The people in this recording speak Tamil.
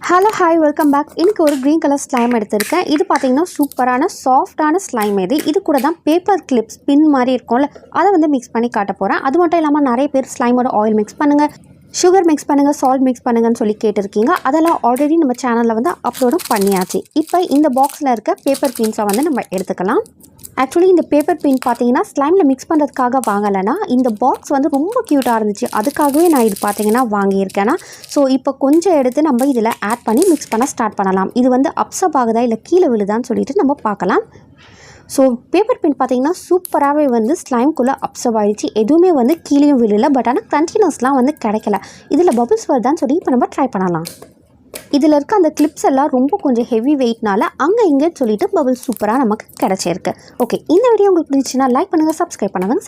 Hello hi welcome back. இன்றைக்கி ஒரு க்ரீன் கலர் ஸ்லைம் எடுத்திருக்கேன். இது பார்த்திங்கன்னா சூப்பரான சாஃப்டான ஸ்லைம். இது கூட தான் பேப்பர் கிளிப்ஸ் பின் மாதிரி இருக்கும்ல, அதை வந்து மிக்ஸ் பண்ணி காட்ட போகிறேன். அது மட்டும் இல்லாமல் நிறைய பேர் ஸ்லைமோட ஆயில் மிக்ஸ் பண்ணுங்கள், சுகர் மிக்ஸ் பண்ணுங்கள், சால்ட் மிக்ஸ் பண்ணுங்கன்னு சொல்லி கேட்டிருக்கீங்க. அதெல்லாம் ஆல்ரெடி நம்ம சேனலில் வந்து அப்லோடும் பண்ணியாச்சு. இப்போ இந்த பாக்ஸில் இருக்க பேப்பர் பின்ஸை வந்து நம்ம எடுத்துக்கலாம். ஆக்சுவலி இந்த பேப்பர் பின் பார்த்தீங்கன்னா ஸ்லைமில் மிக்ஸ் பண்ணுறதுக்காக வாங்கலைன்னா, இந்த பாக்ஸ் வந்து ரொம்ப க்யூட்டாக இருந்துச்சு, அதுக்காகவே நான் இது பார்த்தீங்கன்னா வாங்கியிருக்கேன்னா. ஸோ இப்போ கொஞ்சம் எடுத்து நம்ம இதில் ஆட் பண்ணி மிக்ஸ் பண்ண ஸ்டார்ட் பண்ணலாம். இது வந்து அப்சப் ஆகுதா இல்லை கீழே விழுதான்னு சொல்லிட்டு நம்ம பார்க்கலாம். ஸோ பேப்பர் பின் பார்த்தீங்கன்னா சூப்பராகவே வந்து ஸ்லைம்குள்ளே அப்சப் ஆகிடுச்சு. எதுவுமே வந்து கீழேயும் விழல, பட் ஆனால் கண்டினியூஸ்லாம் வந்து கிடைக்கல. இதில் பபிள்ஸ் வருதான்னு சொல்லி இப்போ நம்ம ட்ரை பண்ணலாம். இதில் இருக்க அந்த கிளிப்ஸ் எல்லாம் ரொம்ப கொஞ்சம் ஹெவி வெயிட்னால அங்கே இங்கேன்னு சொல்லிட்டு பபிள்ஸ் சூப்பராக நமக்கு கிடச்சிருக்கு. ஓகே, இந்த வீடியோ உங்களுக்கு பிடிச்சின்னா லைக் பண்ணுங்கள், சப்ஸ்கிரைப் பண்ணுங்கள்.